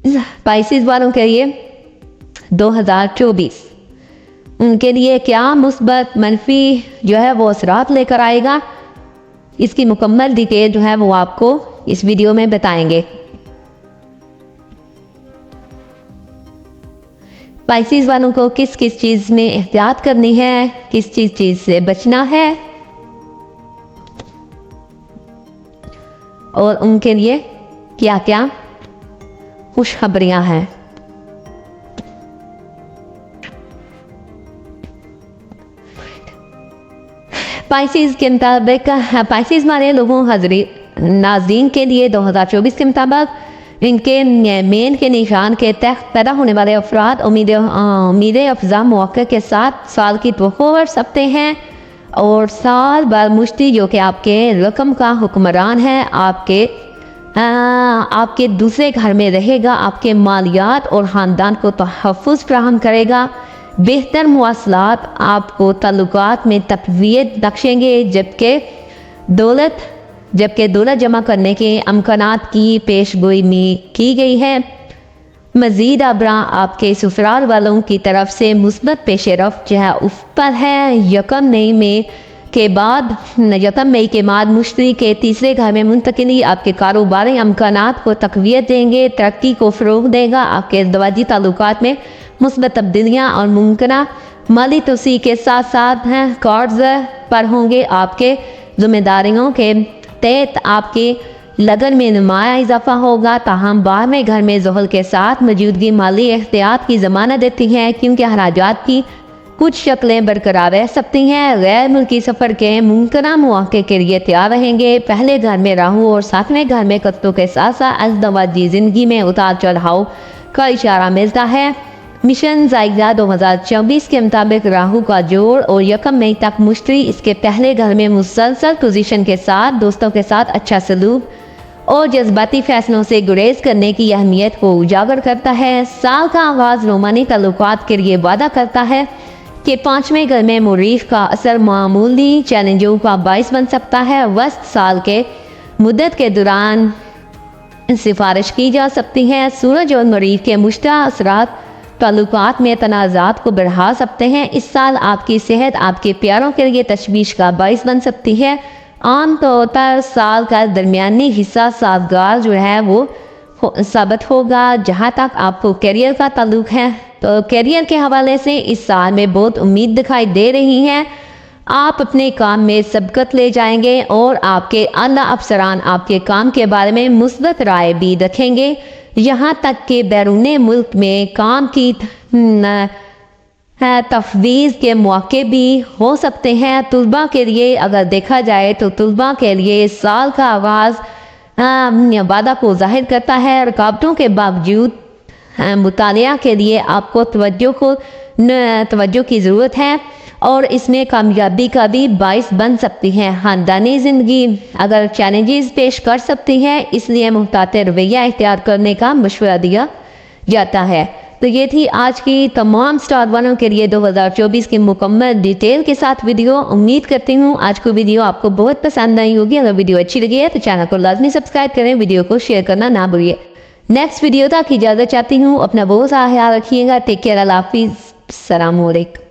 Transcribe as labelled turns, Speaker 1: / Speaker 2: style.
Speaker 1: Spices वालों के लिए 2024 उनके लिए क्या मुस्बत मनफी जो है वो असरात लेकर आएगा, इसकी मुकम्मल डिटेल जो है वो आपको इस वीडियो में बताएंगे। स्पाइसेस वालों को किस किस चीज़ में एहतियात करनी है, किस चीज़ से बचना है और उनके लिए क्या क्या खुशखबरियां हैं। स्पाइसेस के मुताबिक स्पाइसेस वाले लोगों नाज़रीन के लिए 2024 के मुताबिक इनके मेन के निशान के तहत पैदा होने वाले अफराद उम्मीद अफजा मौके के साथ साल की तवक्को कर सकते हैं और साल भर मुश्ती जो कि आपके रकम का हुक्मरान है आपके दूसरे घर में रहेगा, आपके मालियात और ख़ानदान को तहफ़्फ़ुज़ फराहम करेगा। बेहतर मवासलात आपको ताल्लुकात में तक़वियत बख्शेंगे, जबकि दौलत जमा करने के अमकानात की पेशगोई में की गई है। मज़ीद अबरा आपके ससुराल वालों की तरफ से मुस्बत पेश रफ्त जो है उस पर है। यकम मई के बाद मुश्तरी के तीसरे घर में मुंतकिली आपके कारोबारी अमकानात को तक़वियत देंगे, तरक्की को फ़रोग़ देगा। आपके अज़दवाजी ताल्लुकात में मुस्बत तब्दीलियाँ और मुमकिना माली तोसी के साथ साथ हैं कर्ज़ पर होंगे। आपके ज़िम्मेदारियों के तहत आपके लगन में नुमाया इजाफा होगा। ताहम बारहवें घर में ज़ुहल के साथ मौजूदगी माली एहतियात की ज़मानत देती है, क्योंकि अखराजात की कुछ शक्लें बरकरार रह सकती हैं। गैर मुल्की सफ़र के मुमकिना मौके के लिए तैयार रहेंगे। पहले घर में राहु और सातवें घर में कत्तों के साथ साथ अज़दवाजी ज़िंदगी में उतार चढ़ाव का इशारा मिलता है। मिशन ज़ायदा 2024 के मुताबिक राहु का जोड़ और यकम मई तक मुश्तरी इसके पहले घर में मुसलसल पोजीशन के साथ दोस्तों के साथ अच्छा सलूक और जज्बाती फैसलों से गुरेज करने की अहमियत को उजागर करता है। साल का आगाज़ रोमानी ताल्लुकात के लिए वादा करता है कि पाँचवें घर में मरीख का असर मामूली चैलेंजों का बाइस बन सकता है। वस्त साल के मुद्दत के दौरान सिफारिश की जा सकती है। सूरज और मरीख के मुश्तरका असरात ताल्लुकात में तनाज़ात को बढ़ा सकते हैं। इस साल आपकी सेहत आपके प्यारों के लिए तशवीश का बाइस बन सकती है। आम तौर पर साल का दरमियानी हिस्सा साजगार जो है वो साबित होगा। जहाँ तक आपको करियर का ताल्लुक है तो करियर के हवाले से इस साल में बहुत उम्मीद दिखाई दे रही है। आप अपने काम में सबकत ले जाएंगे और आपके आला अफसरान आपके काम के बारे में मुस्बत राय भी रखेंगे। यहाँ तक कि बैरून मुल्क में काम की तफवीज़ के मौके भी हो सकते हैं। तुलबा के लिए अगर देखा जाए तो तुलबा के लिए इस साल का आगाज़ वादा को जाहिर करता है। रुकावटों के बावजूद मुतालिया के लिए आपको तवज्जो की ज़रूरत है और इसमें कामयाबी का भी बाइस बन सकती है। ख़ानदानी ज़िंदगी अगर चैलेंजेस पेश कर सकती है, इसलिए मुहतात रवैया इख्तियार करने का मशवरा दिया जाता है। तो ये थी आज की तमाम स्टार वालों के लिए 2024 की मुकम्मल डिटेल के साथ वीडियो। उम्मीद करती हूँ आज को वीडियो आपको बहुत पसंद आई होगी। अगर वीडियो अच्छी लगी है तो चैनल को लाजमी सब्सक्राइब करें, वीडियो को शेयर करना ना भूलिए। नेक्स्ट वीडियो तक इजाज़त चाहती हूँ। अपना बहुत सा ख्याल रखिएगा। टेक केयर, अल्लाह हाफिज़, अस्सलाम वालेकुम।